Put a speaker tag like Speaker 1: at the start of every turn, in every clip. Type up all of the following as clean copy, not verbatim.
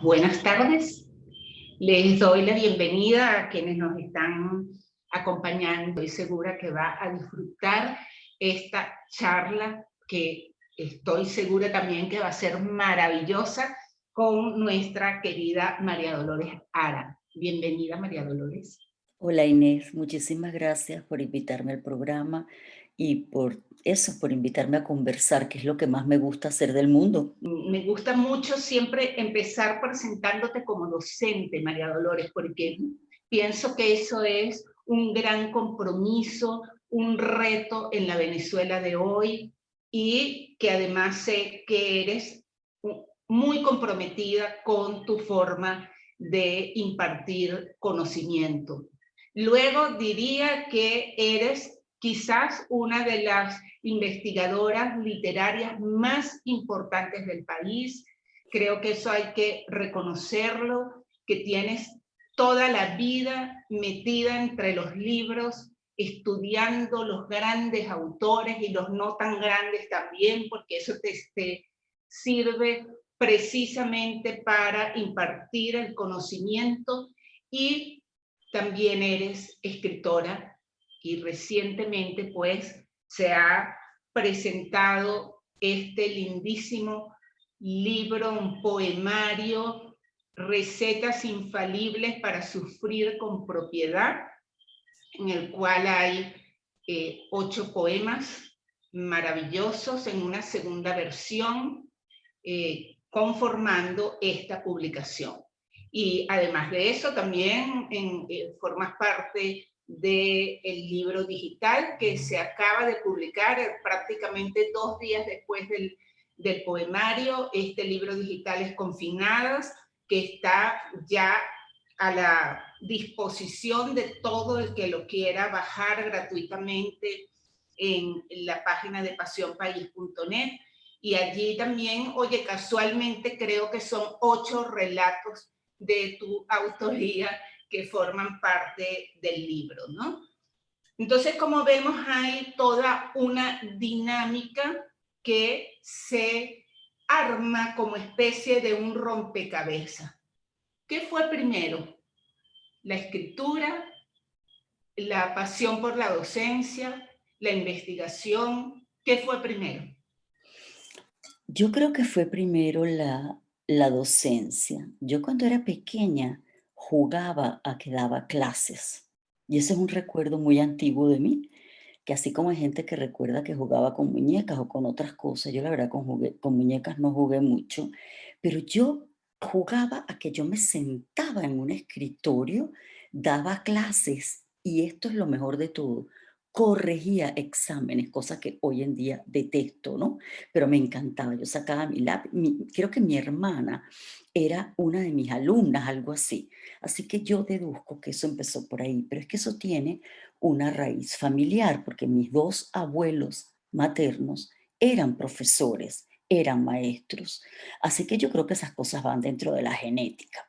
Speaker 1: Buenas tardes. Les doy la bienvenida a quienes nos están acompañando. Estoy segura que va a disfrutar esta charla que estoy segura también que va a ser maravillosa con nuestra querida María Dolores Ara. Bienvenida, María Dolores.
Speaker 2: Hola Inés, muchísimas gracias por invitarme al programa y por eso, por invitarme a conversar, que es lo que más me gusta hacer del mundo.
Speaker 1: Me gusta mucho siempre empezar presentándote como docente, María Dolores, porque pienso que eso es un gran compromiso, un reto en la Venezuela de hoy y que además sé que eres muy comprometida con tu forma de impartir conocimiento. Luego diría que eres quizás una de las investigadoras literarias más importantes del país. Creo que eso hay que reconocerlo, que tienes toda la vida metida entre los libros, estudiando los grandes autores y los no tan grandes también, porque eso te sirve precisamente para impartir el conocimiento, y también eres escritora y recientemente pues se ha presentado este lindísimo libro, un poemario, Recetas infalibles para sufrir con propiedad, en el cual hay 8 poemas maravillosos en una segunda versión, conformando esta publicación. Y además de eso, también formas parte del libro digital que se acaba de publicar prácticamente 2 días después del poemario. Este libro digital es Confinadas, que está ya a la disposición de todo el que lo quiera bajar gratuitamente en la página de pasionpaís.net. Y allí también, oye, casualmente creo que son 8 relatos de tu autoría que forman parte del libro, ¿no? Entonces, como vemos, hay toda una dinámica que se arma como especie de un rompecabezas. ¿Qué fue primero? ¿La escritura, la pasión por la docencia, la investigación? ¿Qué fue primero?
Speaker 2: Yo creo que fue primero la docencia. Yo cuando era pequeña jugaba a que daba clases y ese es un recuerdo muy antiguo de mí, que así como hay gente que recuerda que jugaba con muñecas o con otras cosas, yo la verdad con muñecas no jugué mucho, pero yo jugaba a que yo me sentaba en un escritorio, daba clases y esto es lo mejor de todo, corregía exámenes, cosa que hoy en día detesto, ¿no? Pero me encantaba, yo sacaba mi lápiz, creo que mi hermana era una de mis alumnas, algo así. Así que yo deduzco que eso empezó por ahí, pero es que eso tiene una raíz familiar, porque mis 2 abuelos maternos eran profesores, eran maestros. Así que yo creo que esas cosas van dentro de la genética.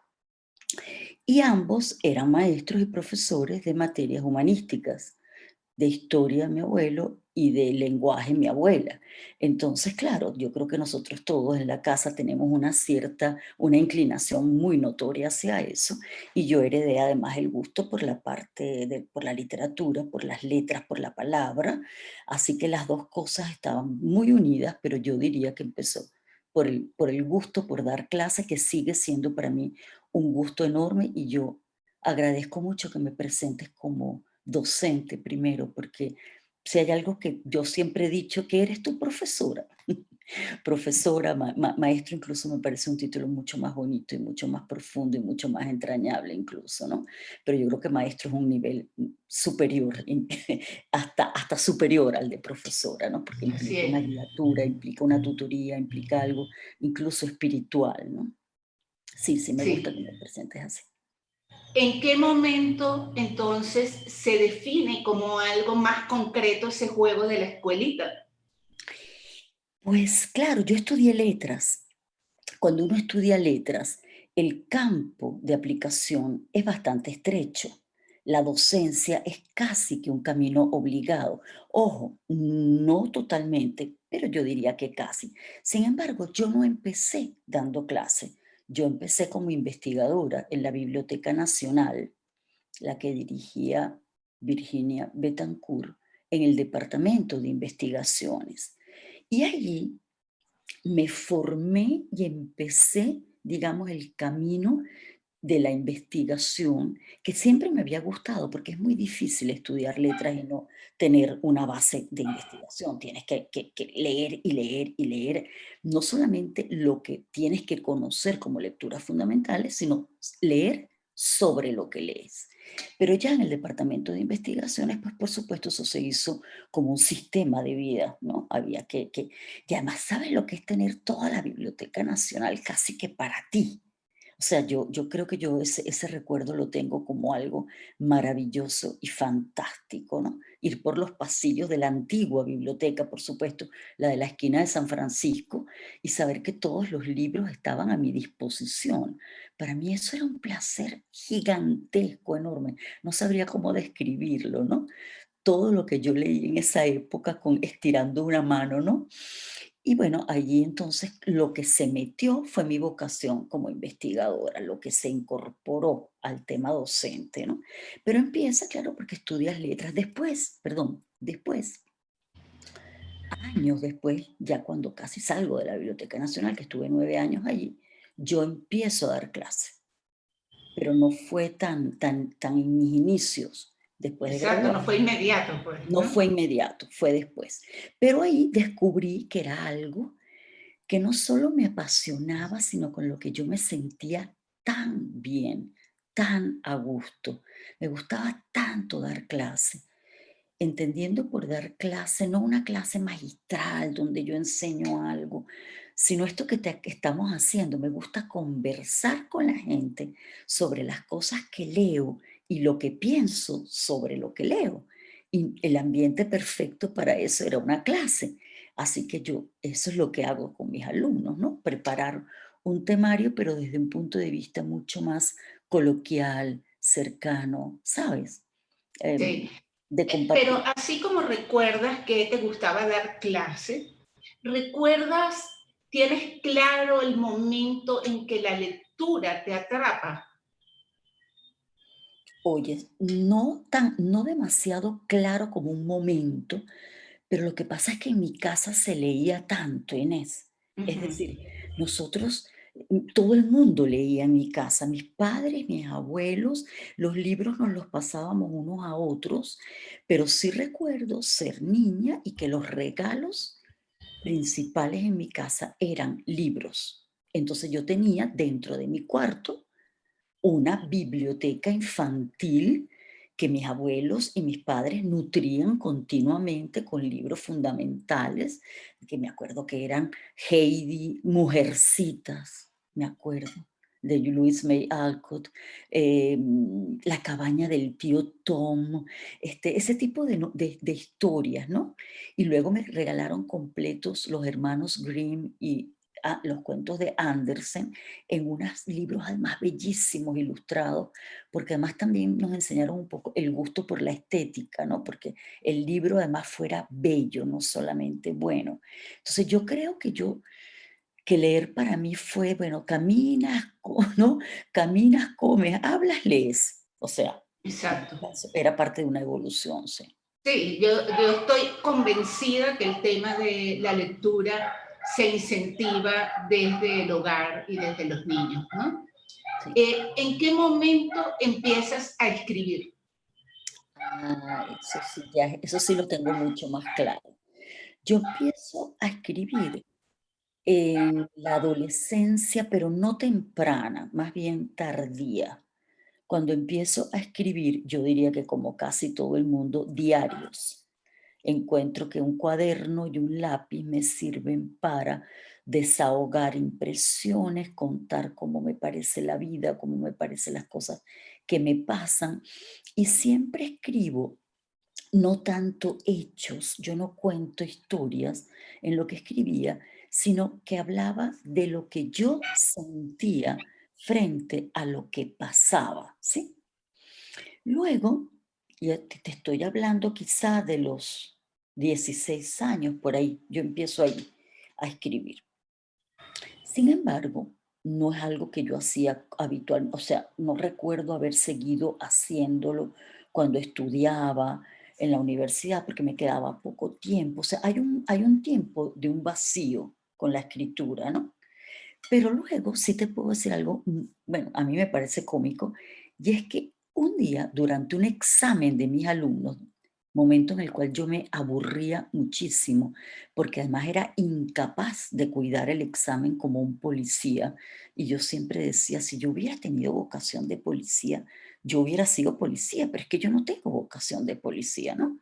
Speaker 2: Y ambos eran maestros y profesores de materias humanísticas, de historia mi abuelo y de lenguaje mi abuela. Entonces, claro, yo creo que nosotros todos en la casa tenemos una inclinación muy notoria hacia eso, y yo heredé además el gusto por la parte por la literatura, por las letras, por la palabra, así que las 2 cosas estaban muy unidas, pero yo diría que empezó por el gusto por dar clase, que sigue siendo para mí un gusto enorme, y yo agradezco mucho que me presentes como docente primero, porque si hay algo que yo siempre he dicho, que eres tu profesora. Profesora, maestro incluso me parece un título mucho más bonito y mucho más profundo y mucho más entrañable incluso, ¿no? Pero yo creo que maestro es un nivel superior, hasta superior al de profesora, ¿no? Porque
Speaker 1: Así
Speaker 2: implica una
Speaker 1: es.
Speaker 2: guiatura, implica una tutoría, implica algo incluso espiritual, ¿no? Sí, sí, me gusta que
Speaker 1: Sí.
Speaker 2: me presentes así.
Speaker 1: ¿En qué momento entonces se define como algo más concreto ese juego de la escuelita?
Speaker 2: Pues claro, yo estudié letras. Cuando uno estudia letras, el campo de aplicación es bastante estrecho. La docencia es casi que un camino obligado. Ojo, no totalmente, pero yo diría que casi. Sin embargo, yo no empecé dando clase. Yo empecé como investigadora en la Biblioteca Nacional, la que dirigía Virginia Betancourt, en el Departamento de Investigaciones. Y allí me formé y empecé, digamos, el camino de la investigación, que siempre me había gustado, porque es muy difícil estudiar letras y no tener una base de investigación. Tienes que leer y leer y leer, no solamente lo que tienes que conocer como lecturas fundamentales, sino leer sobre lo que lees. Pero ya en el departamento de investigaciones, pues por supuesto eso se hizo como un sistema de vida, ¿no? Había y además, ¿sabes lo que es tener toda la Biblioteca Nacional casi que para ti? O sea, yo creo que yo ese recuerdo lo tengo como algo maravilloso y fantástico, ¿no? Ir por los pasillos de la antigua biblioteca, por supuesto, la de la esquina de San Francisco, y saber que todos los libros estaban a mi disposición. Para mí eso era un placer gigantesco, enorme. No sabría cómo describirlo, ¿no? Todo lo que yo leí en esa época con estirando una mano, ¿no? Y bueno, allí entonces lo que se metió fue mi vocación como investigadora, lo que se incorporó al tema docente, ¿no? Pero empieza, claro, porque estudias letras. Después, perdón, después, años después, ya cuando casi salgo de la Biblioteca Nacional, que estuve 9 años allí, yo empiezo a dar clases, pero no fue tan en mis inicios, después de
Speaker 1: Exacto, no
Speaker 2: graduarme.
Speaker 1: fue inmediato, pues,
Speaker 2: No
Speaker 1: ¿no?
Speaker 2: fue inmediato, fue después. Pero ahí descubrí que era algo que no solo me apasionaba, sino con lo que yo me sentía tan bien, tan a gusto. Me gustaba tanto dar clase, entendiendo por dar clase, no una clase magistral donde yo enseño algo, sino esto que estamos haciendo. Me gusta conversar con la gente sobre las cosas que leo y lo que pienso sobre lo que leo. Y el ambiente perfecto para eso era una clase. Así que yo, eso es lo que hago con mis alumnos, ¿no? Preparar un temario, pero desde un punto de vista mucho más coloquial, cercano, ¿sabes? Em,
Speaker 1: Sí.
Speaker 2: de
Speaker 1: Pero
Speaker 2: compartir.
Speaker 1: así como recuerdas que te gustaba dar clase, ¿recuerdas, tienes claro el momento en que la lectura te atrapa?
Speaker 2: Oye, no demasiado claro como un momento, pero lo que pasa es que en mi casa se leía tanto, Inés. Es
Speaker 1: Ujú.
Speaker 2: decir, nosotros, todo el mundo leía en mi casa, mis padres, mis abuelos, los libros nos los pasábamos unos a otros, pero sí recuerdo ser niña y que los regalos principales en mi casa eran libros. Entonces yo tenía dentro de mi cuarto una biblioteca infantil que mis abuelos y mis padres nutrían continuamente con libros fundamentales, que me acuerdo que eran Heidi, Mujercitas, me acuerdo, de Louise May Alcott, La cabaña del tío Tom, ese tipo de historias, ¿no? Y luego me regalaron completos los hermanos Grimm y los cuentos de Andersen, en unos libros además bellísimos, ilustrados, porque además también nos enseñaron un poco el gusto por la estética, ¿no? Porque el libro además fuera bello, no solamente bueno. Entonces yo creo que leer para mí fue, bueno, caminas, ¿no? Caminas, comes, hablas, lees. O sea, en mi
Speaker 1: Exacto.
Speaker 2: caso era parte de una evolución, sí.
Speaker 1: Sí, yo estoy convencida que el tema de la lectura se incentiva desde el hogar y desde los niños, ¿no?
Speaker 2: Sí.
Speaker 1: ¿En qué momento empiezas a escribir?
Speaker 2: Ah, eso sí lo tengo mucho más claro. Yo empiezo a escribir en la adolescencia, pero no temprana, más bien tardía. Cuando empiezo a escribir, yo diría que como casi todo el mundo, diarios. Encuentro que un cuaderno y un lápiz me sirven para desahogar impresiones, contar cómo me parece la vida, cómo me parecen las cosas que me pasan. Y siempre escribo no tanto hechos, yo no cuento historias en lo que escribía, sino que hablaba de lo que yo sentía frente a lo que pasaba, ¿sí? Luego, ya te estoy hablando quizá de los 16 años, por ahí, yo empiezo ahí a escribir. Sin embargo, no es algo que yo hacía habitual, o sea, no recuerdo haber seguido haciéndolo cuando estudiaba en la universidad, porque me quedaba poco tiempo. O sea, hay un tiempo de un vacío con la escritura, ¿no? Pero luego sí te puedo decir algo, bueno, a mí me parece cómico, y es que un día, durante un examen de mis alumnos, momento en el cual yo me aburría muchísimo, porque además era incapaz de cuidar el examen como un policía, y yo siempre decía, si yo hubiera tenido vocación de policía, yo hubiera sido policía, pero es que yo no tengo vocación de policía, ¿no?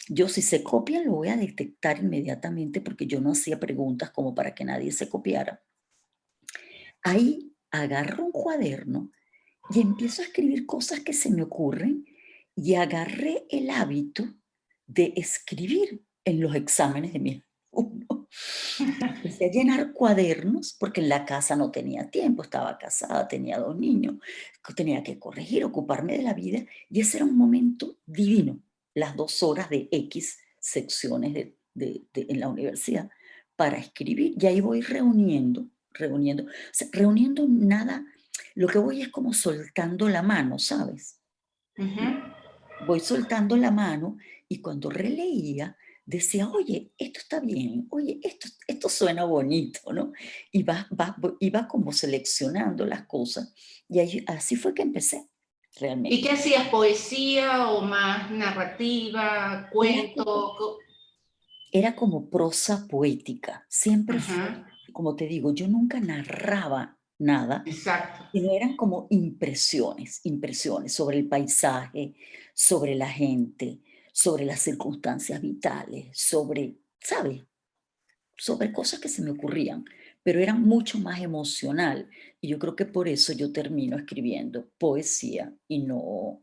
Speaker 2: Yo si se copian lo voy a detectar inmediatamente porque yo no hacía preguntas como para que nadie se copiara. Ahí agarro un cuaderno y empiezo a escribir cosas que se me ocurren y agarré el hábito de escribir en los exámenes de mi alumnos. Empecé a llenar cuadernos porque en la casa no tenía tiempo, estaba casada, tenía 2 niños, tenía que corregir, ocuparme de la vida y ese era un momento divino, las 2 horas de X secciones en la universidad para escribir y ahí voy reuniendo, o sea, reuniendo nada, lo que voy es como soltando la mano, ¿sabes?
Speaker 1: Ujú.
Speaker 2: Voy soltando la mano y cuando releía decía, oye, esto está bien, oye, esto suena bonito, ¿no? Y iba como seleccionando las cosas y ahí, así fue que empecé,
Speaker 1: ¿Y qué
Speaker 2: realmente.
Speaker 1: hacías? ¿Poesía o más narrativa,
Speaker 2: Era
Speaker 1: cuento?
Speaker 2: como, era como prosa poética, siempre
Speaker 1: Ajá,
Speaker 2: fue, como te digo, yo nunca narraba nada,
Speaker 1: exacto.
Speaker 2: sino eran como impresiones, impresiones sobre el paisaje, sobre la gente, sobre las circunstancias vitales, sobre, ¿sabes? Sobre cosas que se me ocurrían, pero eran mucho más emocional. Y yo creo que por eso yo termino escribiendo poesía y no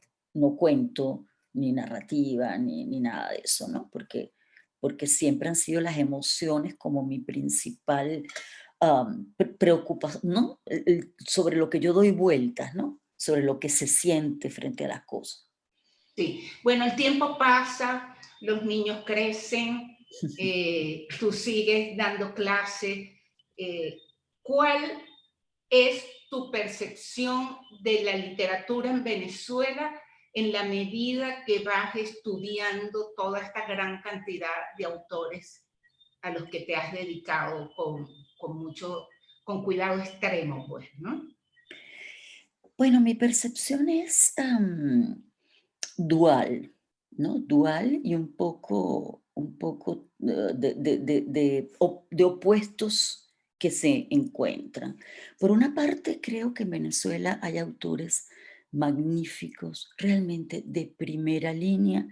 Speaker 2: cuento, ni narrativa, ni nada de eso, ¿no? Porque siempre han sido las emociones como mi principal preocupación, ¿no? Sobre lo que yo doy vueltas, ¿no? Sobre lo que se siente frente a las cosas.
Speaker 1: Sí. Bueno, el tiempo pasa, los niños crecen, tú sigues dando clase. eh, ¿Cuál es tu percepción de la literatura en Venezuela en la medida que vas estudiando toda esta gran cantidad de autores a los que te has dedicado con mucho, con cuidado extremo, pues, ¿no?
Speaker 2: Bueno, mi percepción es dual, ¿no? Dual y un poco de opuestos que se encuentran. Por una parte, creo que en Venezuela hay autores magníficos, realmente de primera línea,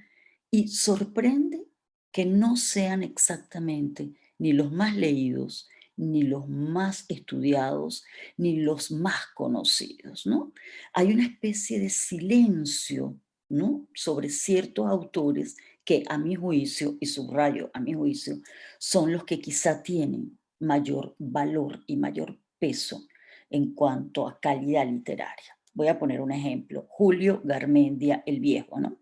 Speaker 2: y sorprende que no sean exactamente ni los más leídos, ni los más estudiados, ni los más conocidos, ¿no? Hay una especie de silencio, ¿no? Sobre ciertos autores que a mi juicio, y subrayo a mi juicio, son los que quizá tienen mayor valor y mayor peso en cuanto a calidad literaria. Voy a poner un ejemplo, Julio Garmendia el Viejo, ¿no?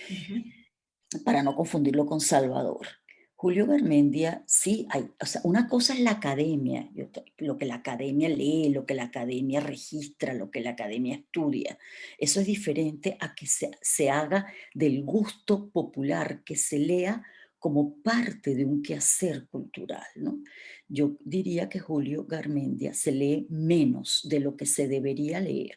Speaker 1: Ujú.
Speaker 2: Para no confundirlo con Salvador. Julio Garmendia, sí, hay, o sea, una cosa es la academia, lo que la academia lee, lo que la academia registra, lo que la academia estudia. Eso es diferente a que se haga del gusto popular, que se lea como parte de un quehacer cultural, ¿no? Yo diría que Julio Garmendia se lee menos de lo que se debería leer.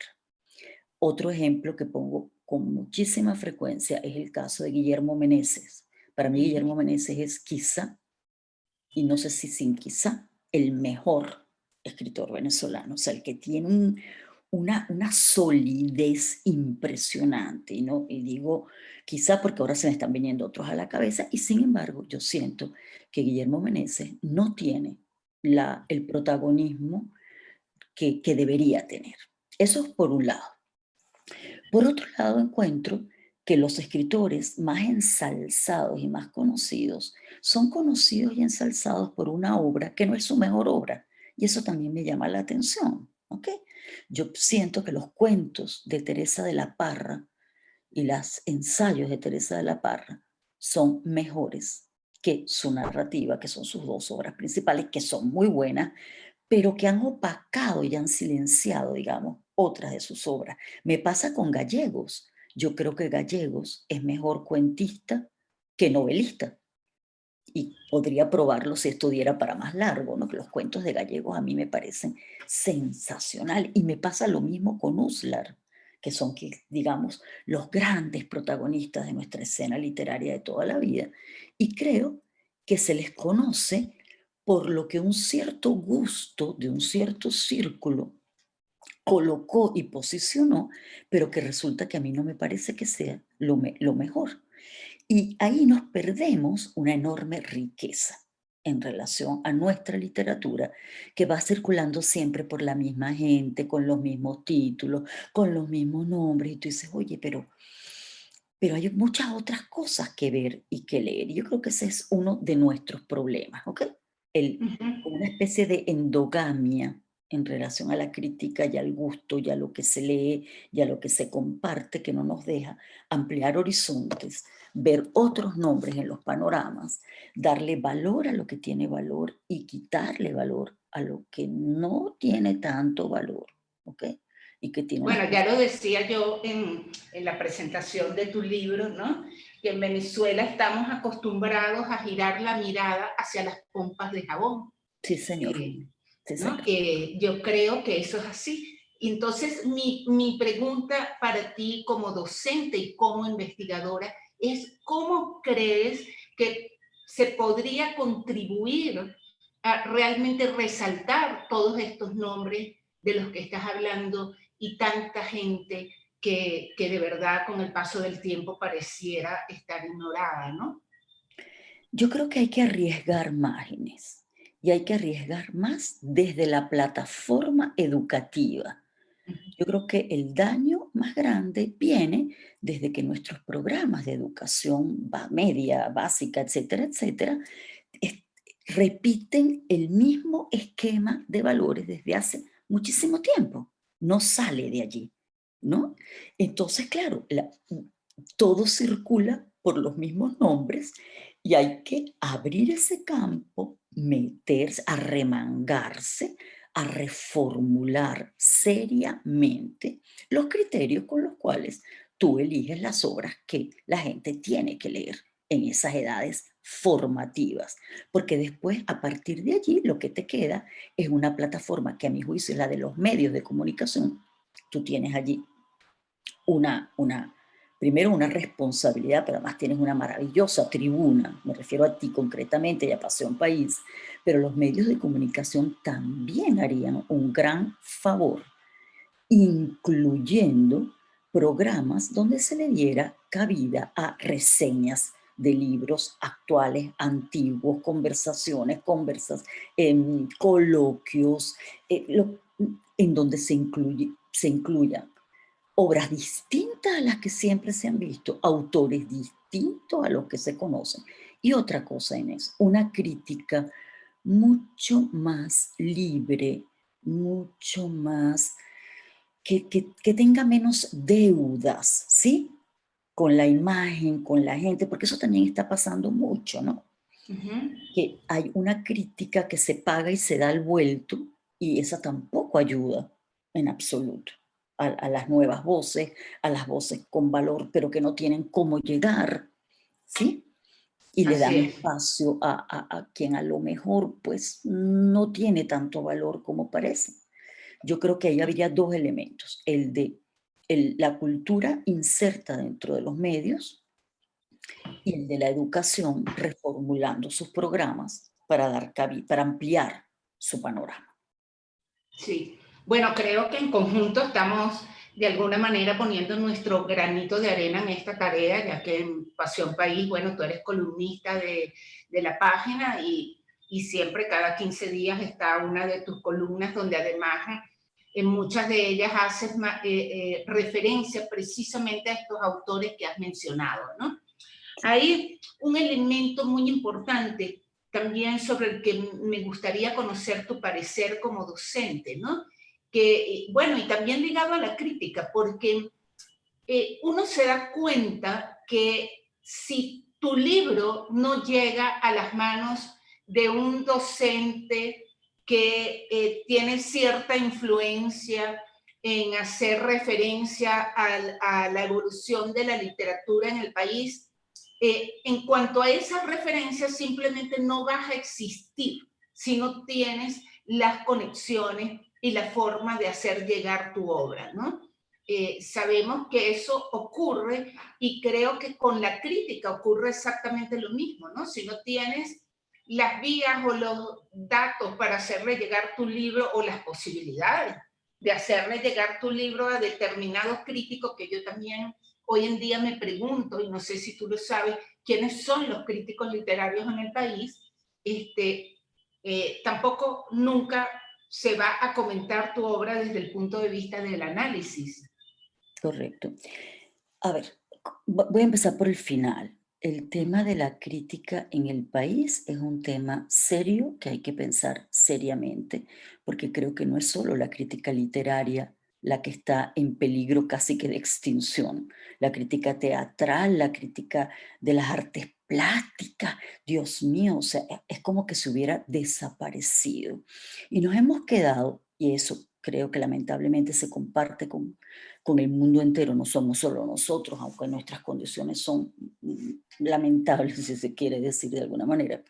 Speaker 2: Otro ejemplo que pongo con muchísima frecuencia es el caso de Guillermo Meneses. Para mí Guillermo Meneses es quizá, y no sé si sin quizá, el mejor escritor venezolano, o sea, el que tiene una solidez impresionante, ¿no? Y digo quizá porque ahora se me están viniendo otros a la cabeza, y sin embargo yo siento que Guillermo Meneses no tiene el protagonismo que debería tener. Eso es por un lado. Por otro lado, encuentro que los escritores más ensalzados y más conocidos son conocidos y ensalzados por una obra que no es su mejor obra. Y eso también me llama la atención. ¿Ok? Yo siento que los cuentos de Teresa de la Parra y los ensayos de Teresa de la Parra son mejores que su narrativa, que son sus 2 obras principales, que son muy buenas, pero que han opacado y han silenciado, digamos, otras de sus obras. Me pasa con Gallegos. Yo creo que Gallegos es mejor cuentista que novelista. Y podría probarlo si estuviera para más largo, ¿no? Que los cuentos de Gallegos a mí me parecen sensacional. Y me pasa lo mismo con Uslar, que son, digamos, los grandes protagonistas de nuestra escena literaria de toda la vida. Y creo que se les conoce por lo que un cierto gusto de un cierto círculo colocó y posicionó, pero que resulta que a mí no me parece que sea lo mejor. Y ahí nos perdemos una enorme riqueza en relación a nuestra literatura, que va circulando siempre por la misma gente, con los mismos títulos, con los mismos nombres, y tú dices, oye, pero hay muchas otras cosas que ver y que leer. Y yo creo que ese es uno de nuestros problemas, ¿ok?
Speaker 1: Ujú.
Speaker 2: Una especie de endogamia en relación a la crítica y al gusto y a lo que se lee y a lo que se comparte, que no nos deja ampliar horizontes, ver otros nombres en los panoramas, darle valor a lo que tiene valor y quitarle valor a lo que no tiene tanto valor, ¿ok? Y que tiene una
Speaker 1: Bueno,
Speaker 2: especie...
Speaker 1: ya lo decía yo en la presentación de tu libro, ¿no? Que en Venezuela estamos acostumbrados a girar la mirada hacia las pompas de jabón.
Speaker 2: Sí, señor.
Speaker 1: Eh,
Speaker 2: Sí,
Speaker 1: ¿No?
Speaker 2: señor.
Speaker 1: Yo creo que eso es así. Entonces, mi pregunta para ti como docente y como investigadora es, ¿cómo crees que se podría contribuir a realmente resaltar todos estos nombres de los que estás hablando y tanta gente que de verdad con el paso del tiempo pareciera estar ignorada, ¿no?
Speaker 2: Yo creo que hay que arriesgar más, Inés, y hay que arriesgar más desde la plataforma educativa. Yo creo que el daño más grande viene desde que nuestros programas de educación media, básica, etcétera, etcétera, es- repiten el mismo esquema de valores desde hace muchísimo tiempo. No sale de allí, ¿no? Entonces, claro, todo circula por los mismos nombres y hay que abrir ese campo, meterse, arremangarse, a reformular seriamente los criterios con los cuales tú eliges las obras que la gente tiene que leer en esas edades formativas, porque después, a partir de allí, lo que te queda es una plataforma que a mi juicio es la de los medios de comunicación. Tú tienes allí primero una responsabilidad, pero además tienes una maravillosa tribuna, me refiero a ti concretamente y a Pasión País, pero los medios de comunicación también harían un gran favor, incluyendo programas donde se le diera cabida a reseñas de libros actuales, antiguos, conversaciones, coloquios, en donde se incluyan obras distintas a las que siempre se han visto, autores distintos a los que se conocen. Y otra cosa, Inés, una crítica mucho más libre, mucho más, que tenga menos deudas, ¿sí? Con la imagen, con la gente, porque eso también está pasando mucho, ¿no?
Speaker 1: Ujú.
Speaker 2: Que hay una crítica que se paga y se da al vuelto, y esa tampoco ayuda en absoluto a las nuevas voces, a las voces con valor, pero que no tienen cómo llegar, ¿sí? Y le
Speaker 1: Así
Speaker 2: dan
Speaker 1: es.
Speaker 2: espacio a quien a lo mejor pues no tiene tanto valor como parece. Yo creo que ahí habría dos elementos, el de la cultura inserta dentro de los medios y el de la educación reformulando sus programas para para ampliar su panorama.
Speaker 1: Sí, bueno, creo que en conjunto estamos de alguna manera poniendo nuestro granito de arena en esta tarea, ya que en Pasión País, bueno, tú eres columnista de la página y siempre cada 15 días está una de tus columnas donde además en muchas de ellas haces referencia precisamente a estos autores que has mencionado, ¿no? Hay un elemento muy importante también sobre el que me gustaría conocer tu parecer como docente, ¿no? Que, bueno, y también ligado a la crítica, porque uno se da cuenta que si tu libro no llega a las manos de un docente que tiene cierta influencia en hacer referencia a la evolución de la literatura en el país. En cuanto a esas referencias, simplemente no vas a existir si no tienes las conexiones y la forma de hacer llegar tu obra, ¿no? Sabemos que eso ocurre y creo que con la crítica ocurre exactamente lo mismo, ¿no? Si no tienes las vías o los datos para hacerle llegar tu libro o las posibilidades de hacerle llegar tu libro a determinados críticos, que yo también hoy en día me pregunto, y no sé si tú lo sabes, quiénes son los críticos literarios en el país, tampoco nunca se va a comentar tu obra desde el punto de vista del análisis.
Speaker 2: Correcto. A ver, voy a empezar por el final. El tema de la crítica en el país es un tema serio que hay que pensar seriamente, porque creo que no es solo la crítica literaria la que está en peligro casi que de extinción. La crítica teatral, la crítica de las artes plásticas, Dios mío, o sea, es como que se hubiera desaparecido. Y nos hemos quedado, y eso creo que lamentablemente se comparte con el mundo entero, no somos solo nosotros, aunque nuestras condiciones son lamentables, si se quiere decir de alguna manera,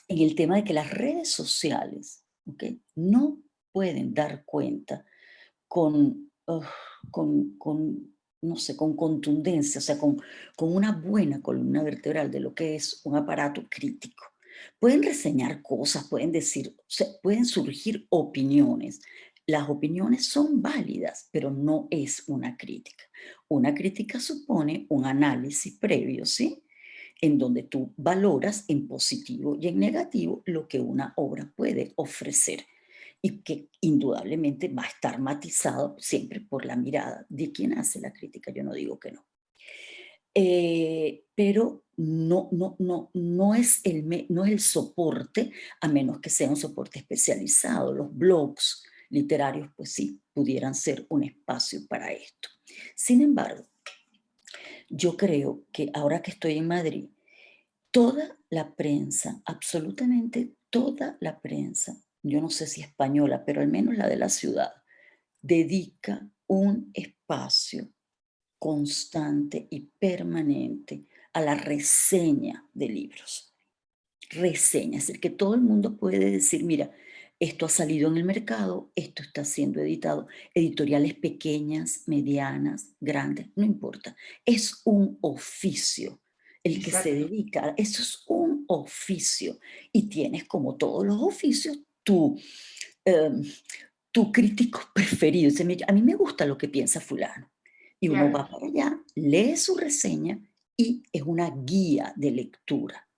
Speaker 2: en el tema de que las redes sociales, ¿okay?, no pueden dar cuenta con, no sé, con contundencia, o sea, con una buena columna vertebral de lo que es un aparato crítico. Pueden reseñar cosas, pueden decir, o sea, pueden surgir opiniones. Las opiniones son válidas, pero no es una crítica. Una crítica supone un análisis previo, ¿sí? En donde tú valoras en positivo y en negativo lo que una obra puede ofrecer y que indudablemente va a estar matizado siempre por la mirada de quien hace la crítica, yo no digo que no. Pero no es no es el soporte, a menos que sea un soporte especializado. Los blogs literarios, pues sí, pudieran ser un espacio para esto. Sin embargo, yo creo que ahora que estoy en Madrid, toda la prensa, absolutamente toda la prensa, yo no sé si española, pero al menos la de la ciudad, dedica un espacio constante y permanente a la reseña de libros. Reseña, es decir, que todo el mundo puede decir, mira, esto ha salido en el mercado, esto está siendo editado, editoriales pequeñas, medianas, grandes, no importa. Es un oficio el que se
Speaker 1: Exacto.
Speaker 2: dedica, eso es un oficio. Y tienes, como todos los oficios, em, tu crítico preferido. Dice, "Mira, a mí me gusta lo que piensa fulano". Y uno
Speaker 1: Claro.
Speaker 2: va para allá, lee su reseña y es una guía de lectura.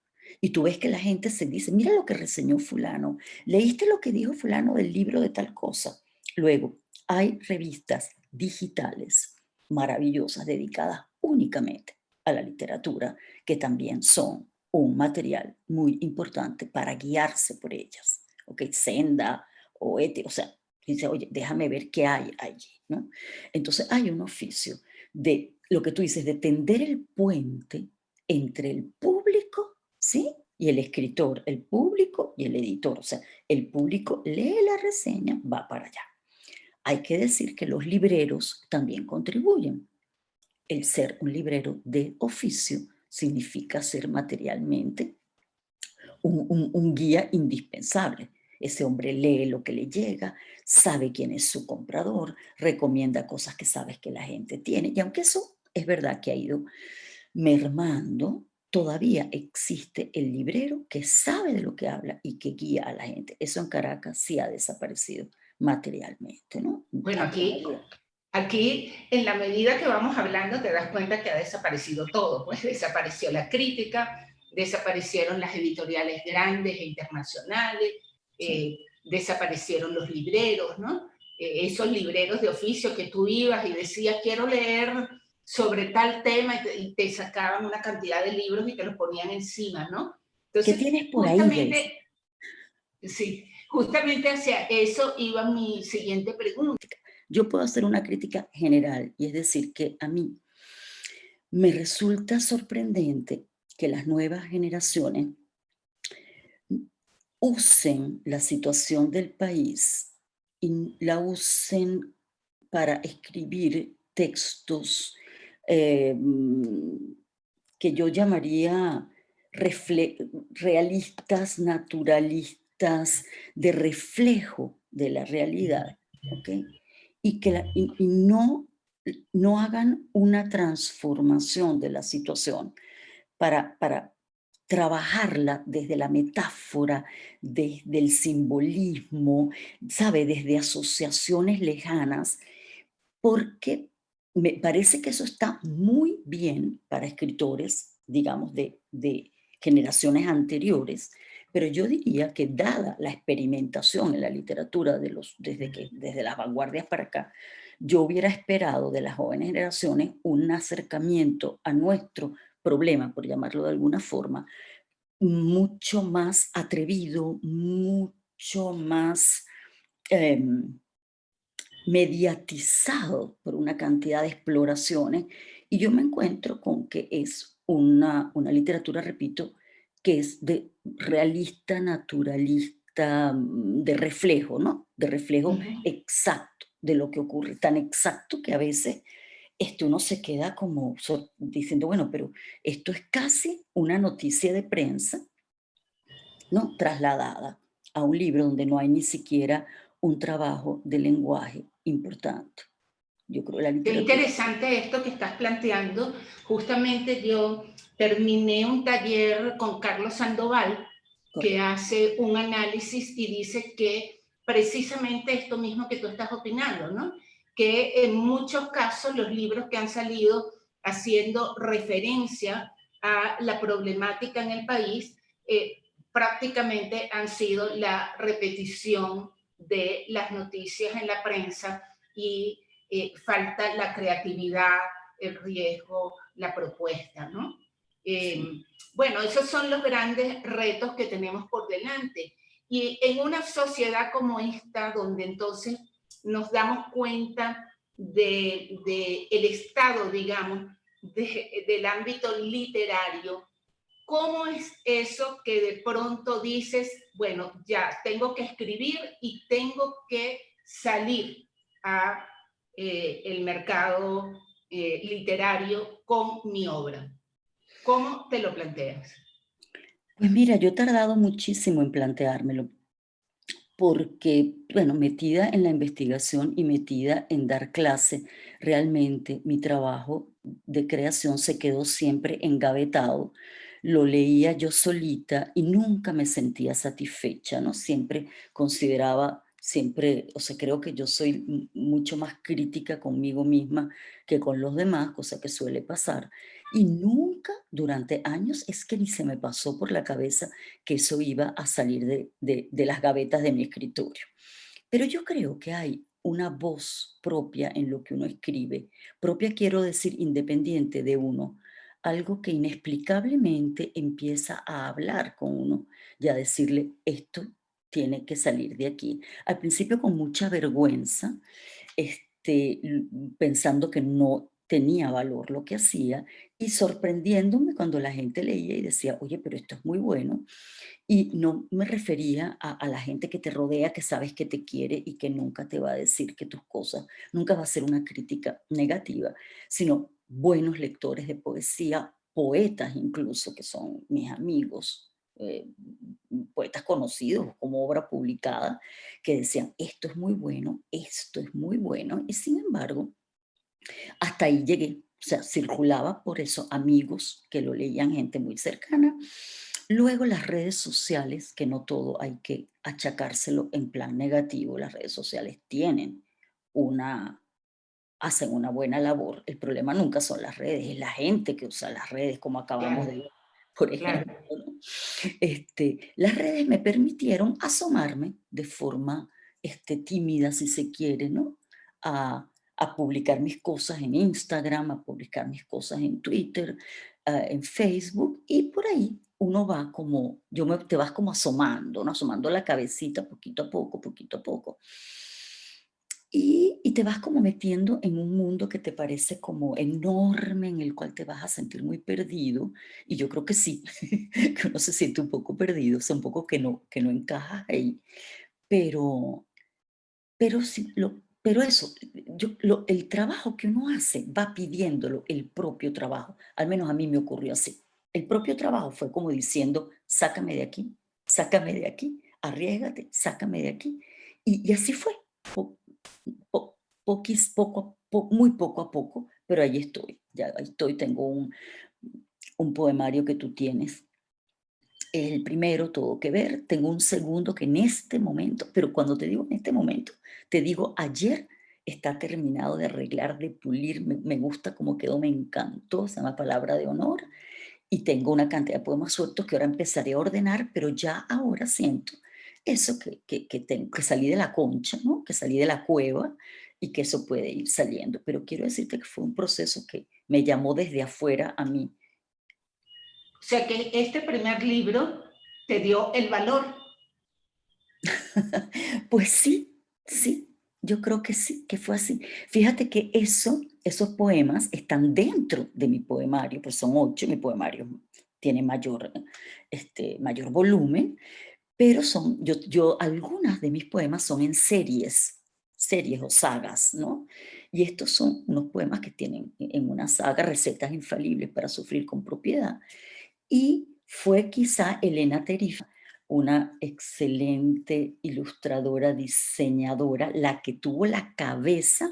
Speaker 2: Y tú ves que la gente se dice, mira lo que reseñó fulano, leíste lo que dijo fulano del libro de tal cosa. Luego, hay revistas digitales maravillosas dedicadas únicamente a la literatura, que también son un material muy importante para guiarse por ellas. ¿Ok? Senda o o sea, dice, oye, déjame ver qué hay allí, ¿no? Entonces hay un oficio de lo que tú dices, de tender el puente entre el público, ¿sí? Y el escritor, el público y el editor. O sea, el público lee la reseña, va para allá. Hay que decir que los libreros también contribuyen. El ser un librero de oficio significa ser materialmente un guía indispensable. Ese hombre lee lo que le llega, sabe quién es su comprador, recomienda cosas que sabes que la gente tiene. Y aunque eso es verdad que ha ido mermando, todavía existe el librero que sabe de lo que habla y que guía a la gente. Eso en Caracas sí ha desaparecido materialmente, ¿no?
Speaker 1: Bueno,
Speaker 2: Tanto en
Speaker 1: aquí,
Speaker 2: Madrid.
Speaker 1: aquí, en la medida que vamos hablando, te das cuenta que ha desaparecido todo. Pues desapareció la crítica, desaparecieron las editoriales grandes e internacionales,
Speaker 2: Sí.
Speaker 1: desaparecieron los libreros, ¿no? Esos libreros de oficio que tú ibas y decías, quiero leer sobre tal tema, y te sacaban una cantidad de libros y te los ponían encima, ¿no?
Speaker 2: ¿Qué
Speaker 1: Entonces,
Speaker 2: tienes por ahí, Daisy?
Speaker 1: justamente, sí, justamente hacia eso iba mi siguiente pregunta.
Speaker 2: Yo puedo hacer una crítica general, y es decir, que a mí me resulta sorprendente que las nuevas generaciones usen la situación del país y la usen para escribir textos que yo llamaría realistas, naturalistas, de reflejo de la realidad, ¿ok? Y, que y no hagan una transformación de la situación para trabajarla desde la metáfora, desde el simbolismo, ¿sabe? Desde asociaciones lejanas, porque me parece que eso está muy bien para escritores, digamos, de generaciones anteriores, pero yo diría que dada la experimentación en la literatura desde las vanguardias para acá, yo hubiera esperado de las jóvenes generaciones un acercamiento a nuestro problema, por llamarlo de alguna forma, mucho más atrevido, mucho más em, mediatizado por una cantidad de exploraciones, y yo me encuentro con que es una literatura, repito, que es de realista, naturalista, de reflejo, ¿no? De reflejo
Speaker 1: Ujú.
Speaker 2: exacto de lo que ocurre, tan exacto que a veces uno se queda como diciendo, bueno, pero esto es casi una noticia de prensa, ¿no? Trasladada a un libro donde no hay ni siquiera un trabajo de lenguaje importante. Yo creo que la
Speaker 1: Qué
Speaker 2: literatura.
Speaker 1: interesante esto que estás planteando. Justamente yo terminé un taller con Carlos Sandoval que
Speaker 2: Correcto.
Speaker 1: hace un análisis y dice que precisamente esto mismo que tú estás opinando, ¿no? Que en muchos casos los libros que han salido haciendo referencia a la problemática en el país prácticamente han sido la repetición de las noticias en la prensa y falta la creatividad, el riesgo, la propuesta, ¿no?
Speaker 2: Sí.
Speaker 1: Bueno, esos son los grandes retos que tenemos por delante. Y en una sociedad como esta, donde entonces nos damos cuenta el estado, digamos, del ámbito literario, ¿cómo es eso que de pronto dices, bueno, ya tengo que escribir y tengo que salir a el mercado literario con mi obra? ¿Cómo te lo planteas?
Speaker 2: Pues mira, yo he tardado muchísimo en planteármelo, porque, bueno, metida en la investigación y metida en dar clase, realmente mi trabajo de creación se quedó siempre engavetado. Lo leía yo solita y nunca me sentía satisfecha, ¿no? Siempre consideraba, siempre, o sea, creo que yo soy mucho más crítica conmigo misma que con los demás, cosa que suele pasar. Y nunca durante años es que ni se me pasó por la cabeza que eso iba a salir de las gavetas de mi escritorio. Pero yo creo que hay una voz propia en lo que uno escribe. Propia quiero decir independiente de uno. Algo que inexplicablemente empieza a hablar con uno y a decirle, esto tiene que salir de aquí. Al principio con mucha vergüenza, pensando que no tenía valor lo que hacía y sorprendiéndome cuando la gente leía y decía, oye, pero esto es muy bueno. Y no me refería a la gente que te rodea, que sabes que te quiere y que nunca te va a decir que tus cosas, nunca va a ser una crítica negativa, sino buenos lectores de poesía, poetas incluso, que son mis amigos, poetas conocidos como obra publicada, que decían, esto es muy bueno, y sin embargo, hasta ahí llegué. O sea, circulaba por eso amigos que lo leían, gente muy cercana. Luego las redes sociales, que no todo hay que achacárselo en plan negativo, las redes sociales una, hacen una buena labor. El problema nunca son las redes, es la gente que usa las redes, como acabamos
Speaker 1: Claro,
Speaker 2: de ver, por
Speaker 1: claro.
Speaker 2: ejemplo, ¿no? Las redes me permitieron asomarme de forma tímida, si se quiere, ¿no? A publicar mis cosas en Instagram, a publicar mis cosas en Twitter, en Facebook, y por ahí uno va como, te vas como asomando, ¿no? Asomando la cabecita poquito a poco, poquito a poco. y te vas como metiendo en un mundo que te parece como enorme, en el cual te vas a sentir muy perdido, y yo creo que sí, que uno se siente un poco perdido, o sea, un poco que no encajas ahí, pero sí, pero eso, el trabajo que uno hace va pidiéndolo el propio trabajo, al menos a mí me ocurrió así. El propio trabajo fue como diciendo: sácame de aquí, arriésgate, sácame de aquí", y así fue. Po poquis poco a po muy poco a poco, pero ahí estoy, ya ahí estoy, tengo un poemario que tú tienes, el primero, Todo que ver, tengo un segundo que en este momento, pero cuando te digo en este momento, te digo ayer, está terminado de arreglar, de pulir, me gusta cómo quedó, me encantó, se llama Palabra de Honor, y tengo una cantidad de poemas sueltos que ahora empezaré a ordenar, pero ya ahora siento eso que salí de la concha, ¿no? Que salí de la cueva y que eso puede ir saliendo. Pero quiero decirte que fue un proceso que me llamó desde afuera a mí.
Speaker 1: O sea que este primer libro te dio el valor.
Speaker 2: Pues sí, sí, yo creo que sí, que fue así. Fíjate que esos poemas están dentro de mi poemario, pues son 8, mi poemario tiene mayor volumen, pero algunas de mis poemas son en series o sagas, ¿no? Y estos son unos poemas que tienen en una saga recetas infalibles para sufrir con propiedad. Y fue quizá Elena Terifa, una excelente ilustradora, diseñadora, la que tuvo la cabeza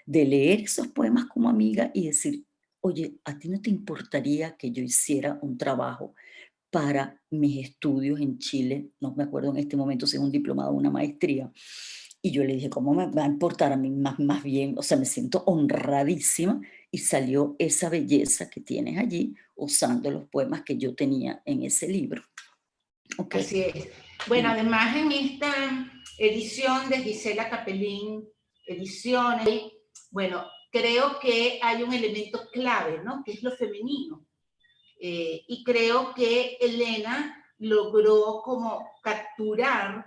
Speaker 2: de leer esos poemas como amiga y decir: oye, ¿a ti no te importaría que yo hiciera un trabajo para mis estudios en Chile? No me acuerdo en este momento si es un diplomado o una maestría. Y yo le dije: ¿cómo me va a importar a mí? Más bien, o sea, me siento honradísima, y salió esa belleza que tienes allí usando los poemas que yo tenía en ese libro. ¿Ok?
Speaker 1: Así es. Bueno,
Speaker 2: Mm,
Speaker 1: además en esta edición de Gisela Capelín, ediciones, bueno, creo que hay un elemento clave, ¿no? Que es lo femenino. Y creo que Elena logró como capturar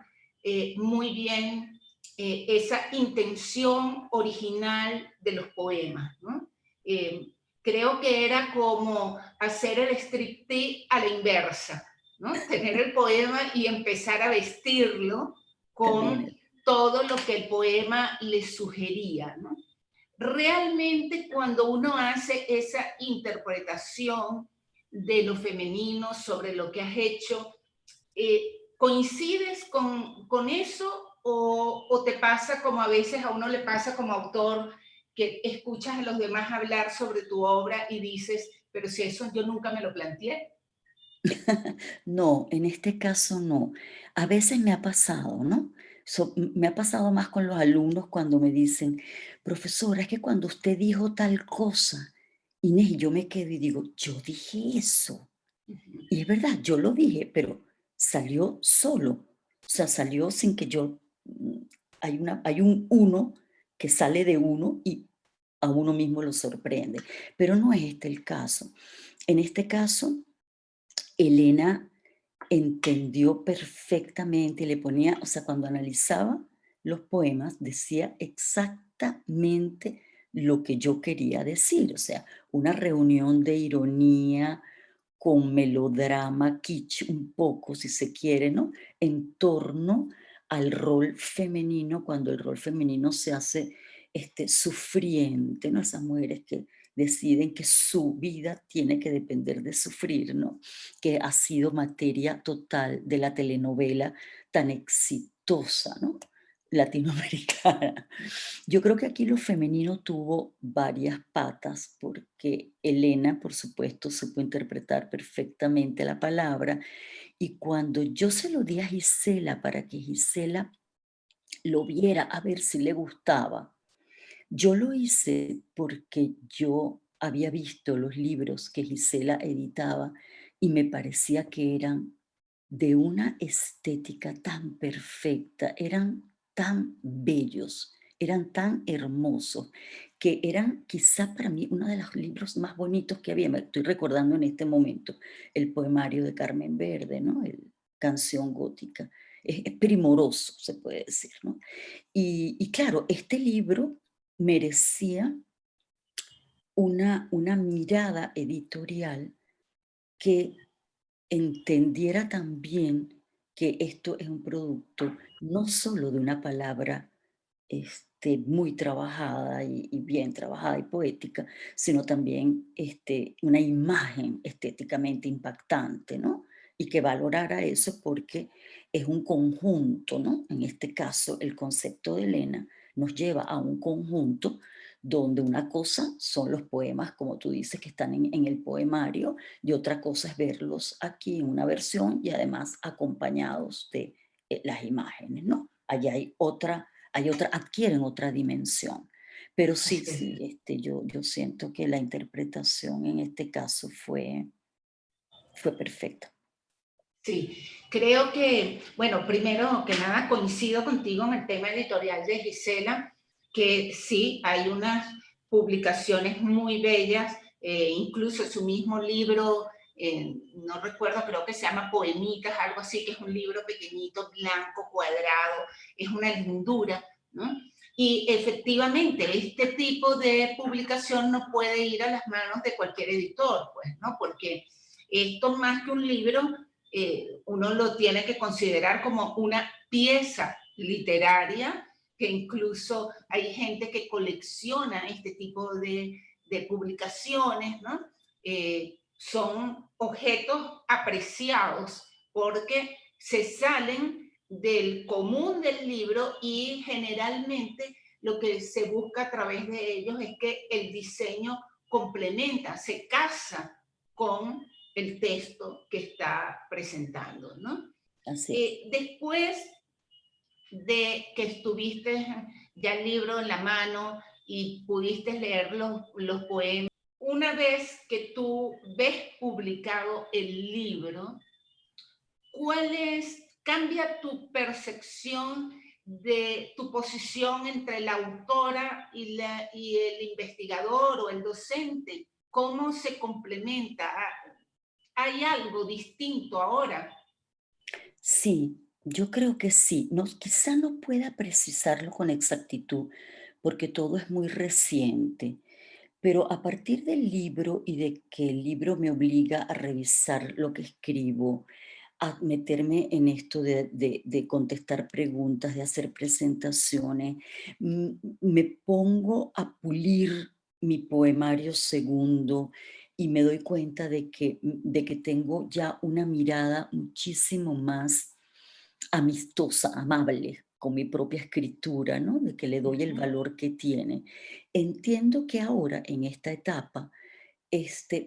Speaker 1: muy bien esa intención original de los poemas, ¿no? Eh, Creo que era como hacer el striptease a la inversa, ¿no? Tener el poema y empezar a vestirlo con
Speaker 2: también.
Speaker 1: todo lo que el poema le sugería, ¿no? Realmente cuando uno hace esa interpretación de lo femenino sobre lo que has hecho, ¿coincides con eso o te pasa como a veces a uno le pasa como autor que escuchas a los demás hablar sobre tu obra y dices, pero si eso yo nunca me lo planteé?
Speaker 2: No, en este caso no. A veces me ha pasado, ¿no? Me ha pasado más con los alumnos cuando me dicen: profesora, es que cuando usted dijo tal cosa, Inés, y yo me quedo y digo: yo dije eso. Y es verdad, yo lo dije, pero salió solo. O sea, salió sin que yo, hay un uno que sale de uno y a uno mismo lo sorprende. Pero no es este el caso. En este caso, Elena entendió perfectamente, le ponía, o sea, cuando analizaba los poemas, decía exactamente lo que yo quería decir, o sea, una reunión de ironía con melodrama, kitsch un poco, si se quiere, ¿no? En torno al rol femenino, cuando el rol femenino se hace sufriente, ¿no? Esas mujeres que deciden que su vida tiene que depender de sufrir, ¿no? Que ha sido materia total de la telenovela tan exitosa, ¿no? Latinoamericana. Yo creo que aquí lo femenino tuvo varias patas, porque Elena, por supuesto, supo interpretar perfectamente la palabra, y cuando yo se lo di a Gisela para que Gisela lo viera a ver si le gustaba, yo lo hice porque yo había visto los libros que Gisela editaba y me parecía que eran de una estética tan perfecta, eran tan bellos, eran tan hermosos, que eran quizá para mí uno de los libros más bonitos que había. Me estoy recordando en este momento el poemario de Carmen Verde, ¿no? El Canción Gótica. es primoroso, se puede decir, ¿no? Y claro, este libro merecía una mirada editorial que entendiera también que esto es un producto no solo de una palabra muy trabajada y bien trabajada y poética, sino también una imagen estéticamente impactante, ¿no? Y que valorara eso porque es un conjunto, ¿no? En este caso, el concepto de Elena nos lleva a un conjunto donde una cosa son los poemas, como tú dices, que están en el poemario, y otra cosa es verlos aquí en una versión y además acompañados de las imágenes, ¿no? Allá hay otra, adquieren otra dimensión. Pero sí,
Speaker 1: Así
Speaker 2: sí,
Speaker 1: es.
Speaker 2: yo siento que la interpretación en este caso fue perfecta.
Speaker 1: Sí, creo que, bueno, primero que nada coincido contigo en el tema editorial de Gisela, que sí, hay unas publicaciones muy bellas, incluso su mismo libro, no recuerdo, creo que se llama Poemitas, algo así, que es un libro pequeñito, blanco, cuadrado, es una lindura, ¿no? Y efectivamente, este tipo de publicación no puede ir a las manos de cualquier editor, pues, ¿no? Porque esto más que un libro uno lo tiene que considerar como una pieza literaria, que incluso hay gente que colecciona este tipo de publicaciones, ¿no? Son objetos apreciados porque se salen del común del libro y generalmente lo que se busca a través de ellos es que el diseño complementa, se casa con el texto que está presentando, ¿no?
Speaker 2: Así es.
Speaker 1: Después de que estuviste ya el libro en la mano y pudiste leer los poemas, una vez que tú ves publicado el libro, cambia tu percepción de tu posición entre la autora y el investigador o el docente? ¿Cómo se complementa? ¿Hay algo distinto ahora?
Speaker 2: Sí, yo creo que sí. No, quizá no pueda precisarlo con exactitud porque todo es muy reciente, pero a partir del libro y de que el libro me obliga a revisar lo que escribo, a meterme en esto de contestar preguntas, de hacer presentaciones, me pongo a pulir mi poemario segundo y me doy cuenta de que tengo ya una mirada muchísimo más amistosa, amable con mi propia escritura, ¿no? De que le doy el
Speaker 1: Ujú.
Speaker 2: valor que tiene. Entiendo que ahora, en esta etapa,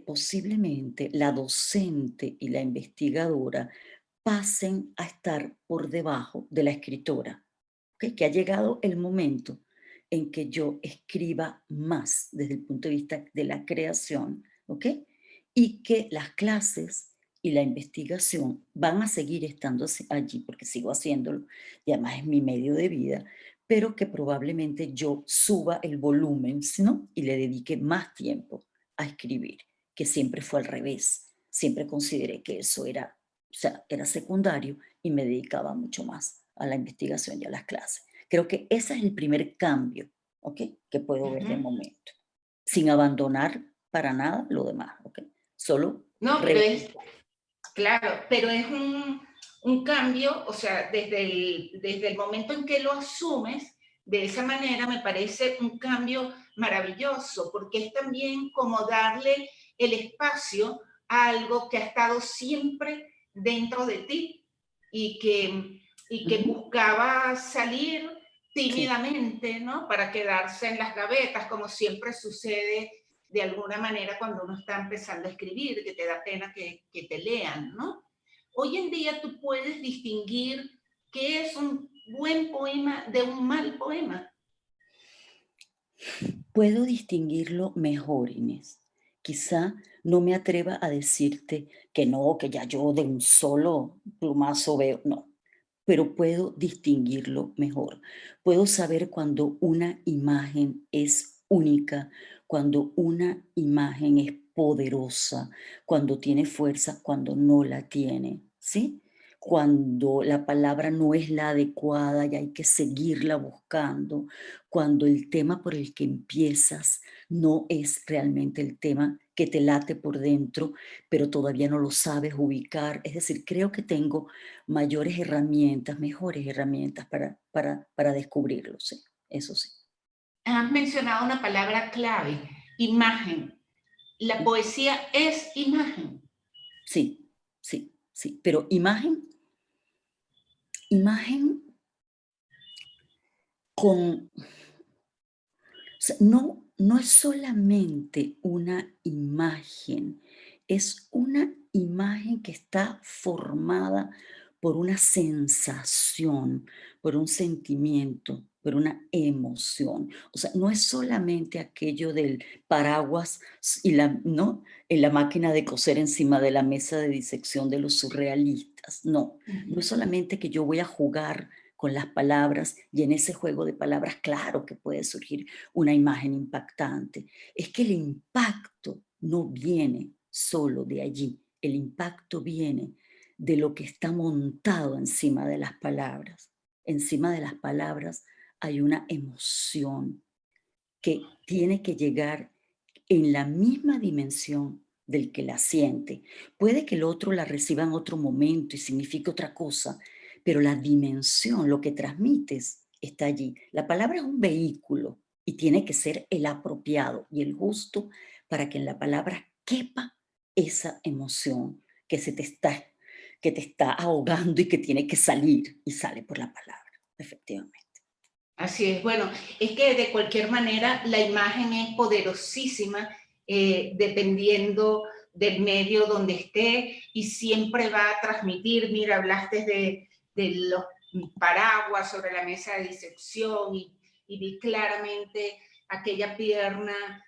Speaker 2: posiblemente la docente y la investigadora pasen a estar por debajo de la escritora, ¿ok? Que ha llegado el momento en que yo escriba más desde el punto de vista de la creación, ¿ok? Y que las clases y la investigación van a seguir estando allí, porque sigo haciéndolo, y además es mi medio de vida, pero que probablemente yo suba el volumen, ¿no? Y le dedique más tiempo a escribir, que siempre fue al revés. Siempre consideré que eso era, o sea, era secundario y me dedicaba mucho más a la investigación y a las clases. Creo que ese es el primer cambio, ¿ok? Que puedo ver de
Speaker 1: Ujú.
Speaker 2: momento, sin abandonar para nada lo demás, ¿ok? Solo
Speaker 1: No, pero
Speaker 2: re,
Speaker 1: es, claro, pero es un cambio, o sea, desde el momento en que lo asumes, de esa manera me parece un cambio maravilloso, porque es también como darle el espacio a algo que ha estado siempre dentro de ti y que
Speaker 2: ujú,
Speaker 1: buscaba salir
Speaker 2: sí.
Speaker 1: tímidamente, ¿no? Para quedarse en las gavetas, como siempre sucede de alguna manera cuando uno está empezando a escribir, que te da pena que te lean, ¿no? Hoy en día tú puedes distinguir qué es un buen poema de un mal poema.
Speaker 2: Puedo distinguirlo mejor, Inés. Quizá no me atreva a decirte que no, que ya yo de un solo plumazo veo, no, pero puedo distinguirlo mejor. Puedo saber cuando una imagen es única, cuando una imagen es poderosa, cuando tiene fuerza, cuando no la tiene, ¿sí? cuando la palabra no es la adecuada y hay que seguirla buscando, cuando el tema por el que empiezas no es realmente el tema que te late por dentro, pero todavía no lo sabes ubicar. Es decir, creo que tengo mayores herramientas, mejores herramientas para descubrirlo, sí, eso sí.
Speaker 1: Has mencionado una palabra clave, imagen. La poesía es imagen.
Speaker 2: Sí, sí, sí, pero imagen con, o sea, no es solamente una imagen, es una imagen que está formada por una sensación, por un sentimiento, por una emoción. O sea, no es solamente aquello del paraguas y ¿no? En la máquina de coser encima de la mesa de disección de los surrealistas. No, no es
Speaker 1: Ujú.
Speaker 2: solamente que yo voy a jugar con las palabras y en ese juego de palabras, claro que puede surgir una imagen impactante. Es que el impacto no viene solo de allí, el impacto viene de lo que está montado encima de las palabras. Encima de las palabras hay una emoción que tiene que llegar en la misma dimensión del que la siente. Puede que el otro la reciba en otro momento y signifique otra cosa, pero la dimensión, lo que transmites, está allí. La palabra es un vehículo y tiene que ser el apropiado y el justo para que en la palabra quepa esa emoción que que te está ahogando y que tiene que salir y sale por la palabra, efectivamente.
Speaker 1: Así es. Bueno, es que de cualquier manera la imagen es poderosísima dependiendo del medio donde esté y siempre va a transmitir. Mira, hablaste de los paraguas sobre la mesa de disección y vi claramente aquella pierna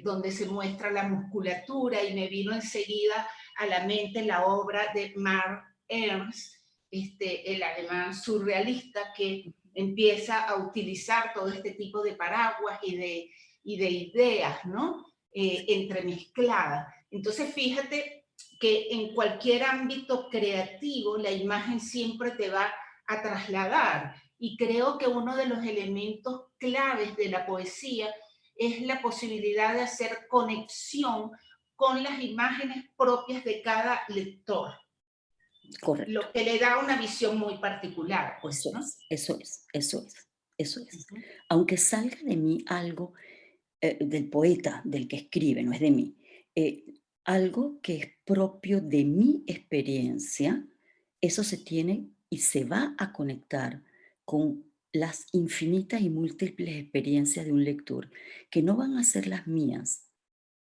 Speaker 1: donde se muestra la musculatura y me vino enseguida a la mente la obra de Mark Ernst, el alemán surrealista que empieza a utilizar todo este tipo de paraguas y de ideas, ¿no? Entremezcladas. Entonces, fíjate que en cualquier ámbito creativo la imagen siempre te va a trasladar. Y creo que uno de los elementos claves de la poesía es la posibilidad de hacer conexión con las imágenes propias de cada lector,
Speaker 2: Correcto.
Speaker 1: lo que le da una visión muy particular, pues,
Speaker 2: Eso
Speaker 1: ¿no?
Speaker 2: es, eso es, eso es, eso es.
Speaker 1: Ujú.
Speaker 2: Aunque salga de mí algo, del poeta, del que escribe, no es de mí, eh, algo que es propio de mi experiencia, eso se tiene y se va a conectar con las infinitas y múltiples experiencias de un lector, que no van a ser las mías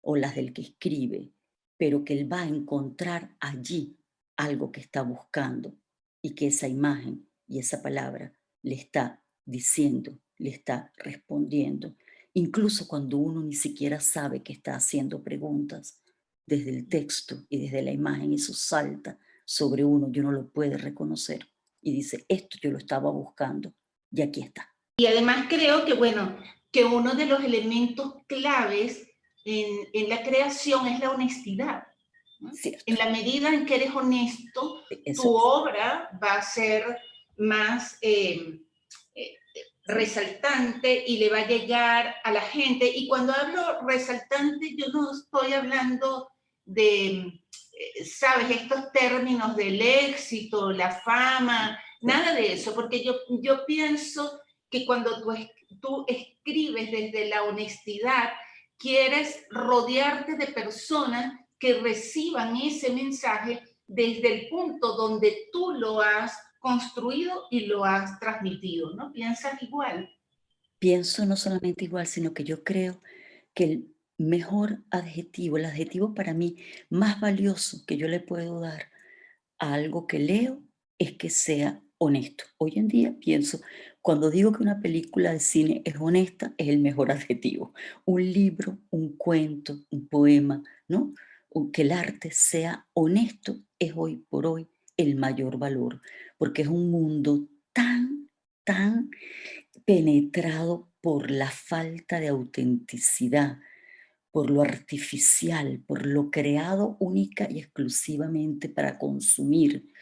Speaker 2: o las del que escribe, pero que él va a encontrar allí algo que está buscando y que esa imagen y esa palabra le está diciendo, le está respondiendo, incluso cuando uno ni siquiera sabe que está haciendo preguntas, desde el texto y desde la imagen, eso salta sobre uno y uno lo puede reconocer y dice, esto yo lo estaba buscando y aquí está.
Speaker 1: Y además creo que, bueno, que uno de los elementos claves en la creación es la honestidad, ¿no?
Speaker 2: Cierto,
Speaker 1: En la medida en que eres honesto, tu
Speaker 2: eso es.
Speaker 1: obra va a ser más eh, resaltante y le va a llegar a la gente. Y cuando hablo resaltante, yo no estoy hablando de, sabes, estos términos del éxito, la fama,
Speaker 2: Sí.
Speaker 1: nada de eso, porque yo pienso que cuando tú escribes desde la honestidad, quieres rodearte de personas que reciban ese mensaje desde el punto donde tú lo has construido y lo has transmitido, ¿no? ¿Piensas igual?
Speaker 2: Pienso no solamente igual, sino que yo creo que el mejor adjetivo, el adjetivo para mí más valioso que yo le puedo dar a algo que leo es que sea honesto. Hoy en día pienso, cuando digo que una película de cine es honesta, es el mejor adjetivo. Un libro, un cuento, un poema, ¿no? Que el arte sea honesto es hoy por hoy el mayor valor, porque es un mundo tan penetrado por la falta de autenticidad, por lo artificial, por lo creado única y exclusivamente para consumir,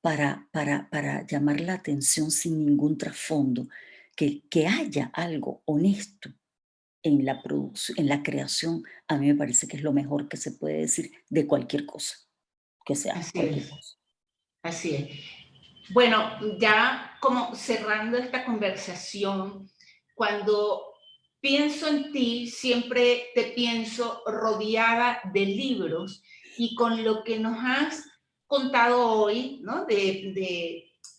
Speaker 2: para llamar la atención sin ningún trasfondo, que haya algo honesto en la producción, en la creación, a mí me parece que es lo mejor que se puede decir de cualquier cosa, que sea
Speaker 1: Así
Speaker 2: cualquier
Speaker 1: es,
Speaker 2: cosa.
Speaker 1: así es. Bueno, ya como cerrando esta conversación, cuando pienso en ti, siempre te pienso rodeada de libros y con lo que nos has contado hoy, ¿no?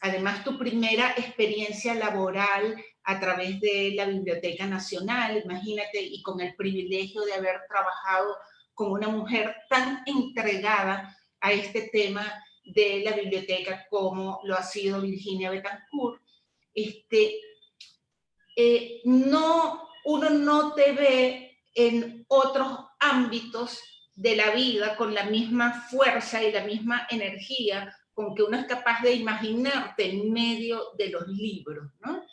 Speaker 1: Además tu primera experiencia laboral a través de la Biblioteca Nacional, imagínate, y con el privilegio de haber trabajado con una mujer tan entregada a este tema de la biblioteca como lo ha sido Virginia Betancourt, este, uno no te ve en otros ámbitos de la vida con la misma fuerza y la misma energía con que uno es capaz de imaginarte en medio de los libros, ¿no?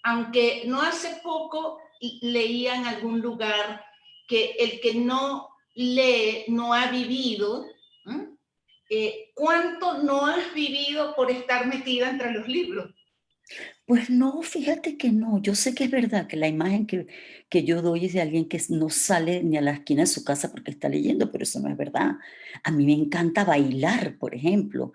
Speaker 1: Aunque no hace poco leía en algún lugar que el que no lee no ha vivido. ¿No? ¿Cuánto no has vivido por estar metida entre los libros?
Speaker 2: Pues no, fíjate que no. Yo sé que es verdad que la imagen que yo doy es de alguien que no sale ni a la esquina de su casa porque está leyendo, pero eso no es verdad. A mí me encanta bailar, por ejemplo.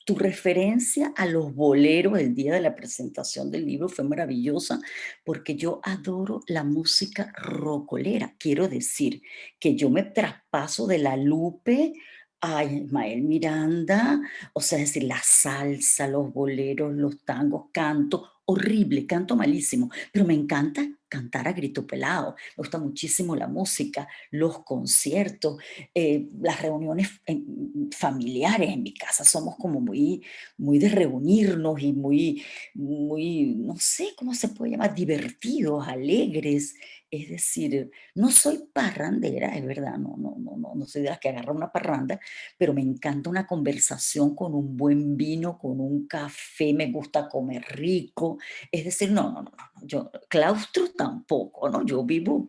Speaker 2: Tu referencia a los boleros el día de la presentación del libro fue maravillosa porque yo adoro la música rocolera. Quiero decir que yo me traspaso de la Lupe a Ismael Miranda, o sea, es decir, la salsa, los boleros, los tangos, canto horrible, canto malísimo, pero me encanta cantar a grito pelado. Me gusta muchísimo la música, los conciertos, las reuniones familiares. En mi casa somos como muy de reunirnos y muy, no sé cómo se puede llamar, divertidos, alegres. Es decir, no soy parrandera, es verdad, no soy de las que agarra una parranda, pero me encanta una conversación con un buen vino, con un café, me gusta comer rico. Es decir, no, yo claustro tampoco, ¿no? Yo vivo, o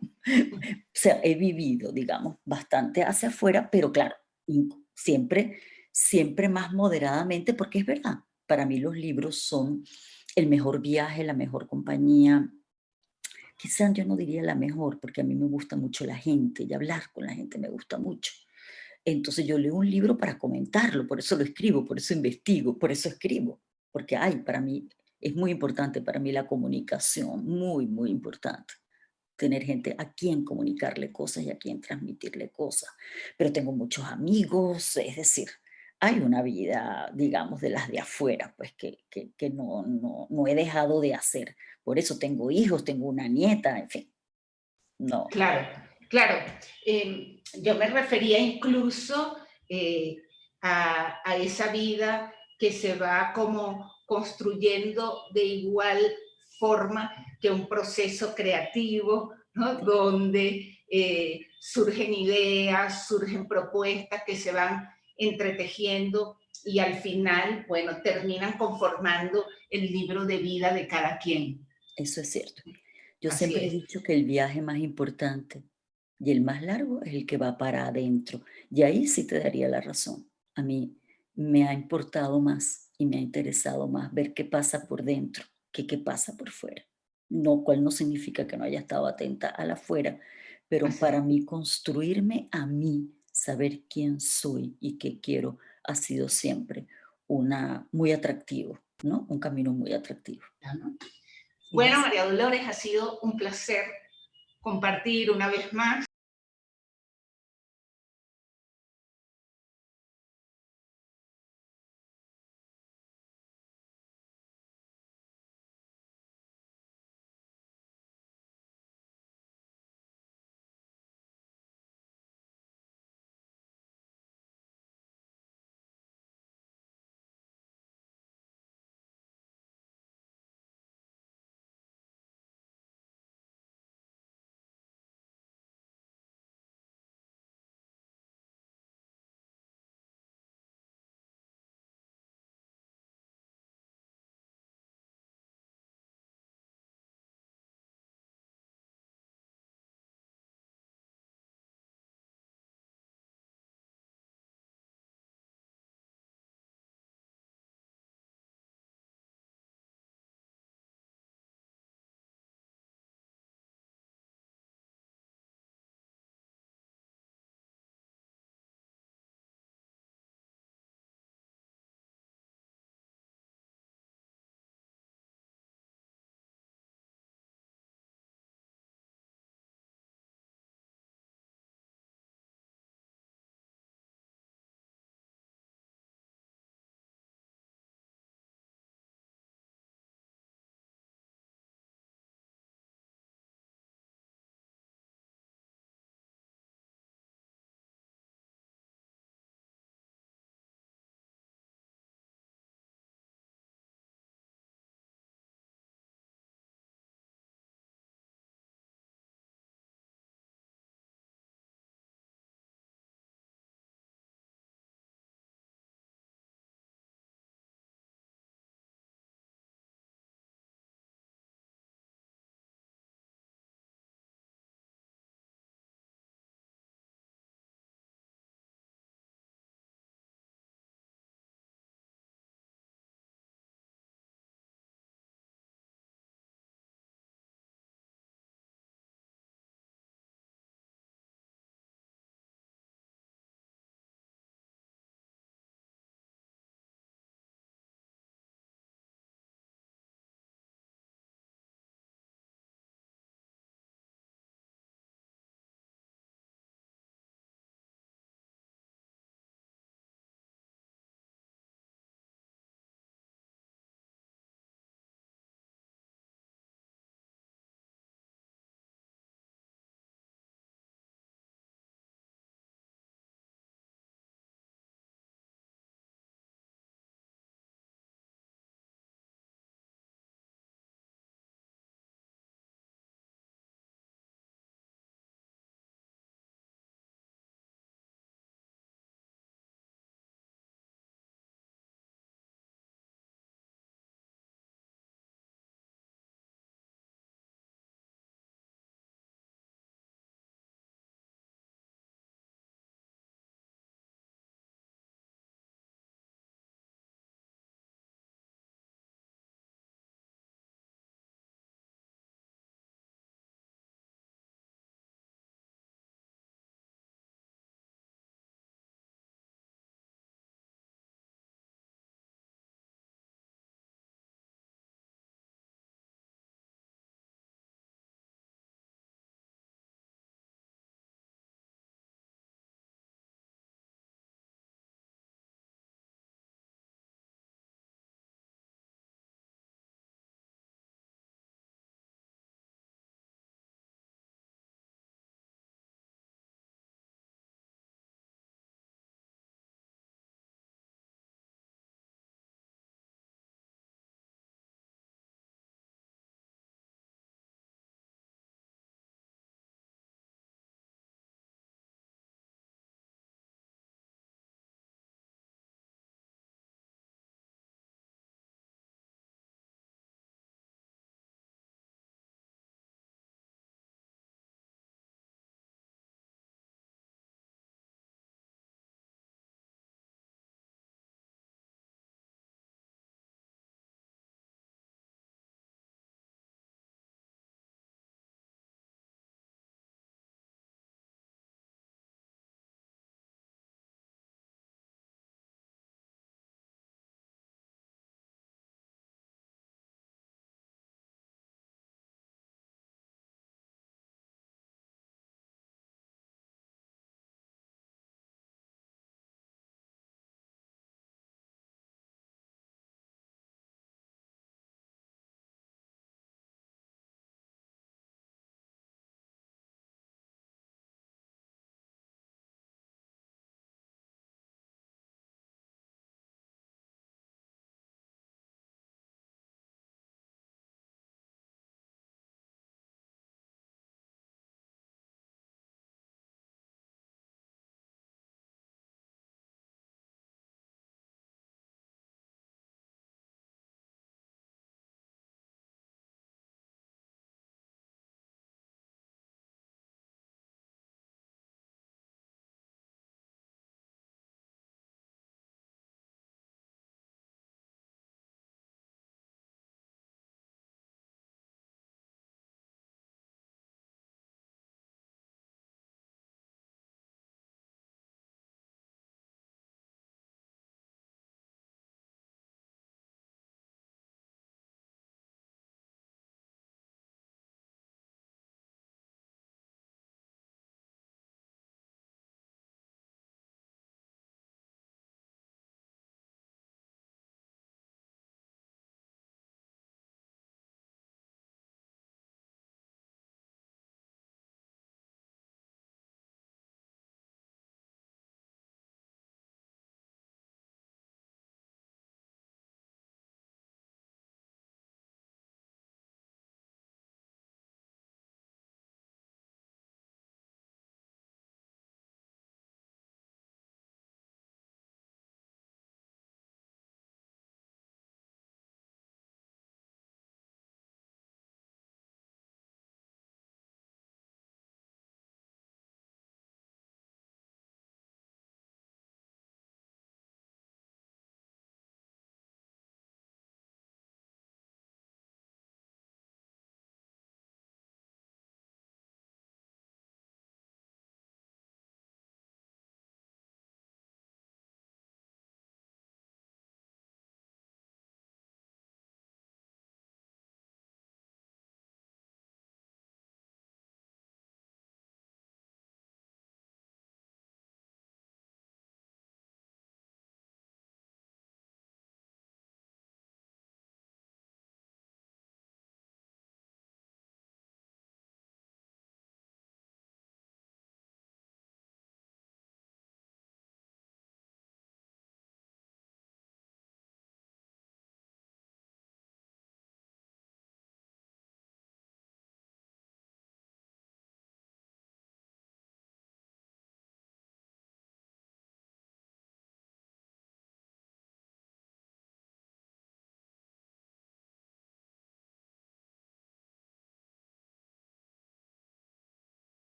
Speaker 2: sea, he vivido, digamos, bastante hacia afuera, pero claro, siempre más moderadamente, porque es verdad, para mí los libros son el mejor viaje, la mejor compañía. Quizás yo no diría la mejor, porque a mí me gusta mucho la gente y hablar con la gente me gusta mucho. Entonces yo leo un libro para comentarlo, por eso lo escribo, por eso investigo, por eso escribo, porque para mí es muy importante para mí la comunicación, muy importante. Tener gente a quien comunicarle cosas y a quien transmitirle cosas. Pero tengo muchos amigos, es decir, hay una vida, digamos, de las de afuera, pues que no he dejado de hacer. Por eso tengo hijos, tengo una nieta, en fin, no.
Speaker 1: Claro, claro. Yo me refería incluso a esa vida que se va como construyendo de igual forma que un proceso creativo, ¿no? Donde surgen ideas, surgen propuestas que se van entretejiendo y al final, bueno, terminan conformando el libro de vida de cada quien.
Speaker 2: Eso es cierto. Yo
Speaker 1: Así
Speaker 2: siempre he
Speaker 1: es.
Speaker 2: dicho que el viaje más importante y el más largo es el que va para adentro. Y ahí sí te daría la razón. A mí me ha importado más y me ha interesado más ver qué pasa por dentro que qué pasa por fuera. No, cual no significa que no haya estado atenta a la afuera, pero
Speaker 1: Así
Speaker 2: para
Speaker 1: es.
Speaker 2: mí construirme a mí, saber quién soy y qué quiero, ha sido siempre muy atractivo, ¿no? Un camino muy atractivo.
Speaker 1: ¿No?
Speaker 2: Y es
Speaker 1: Bueno,
Speaker 2: así.
Speaker 1: María Dolores, ha sido un placer compartir una vez más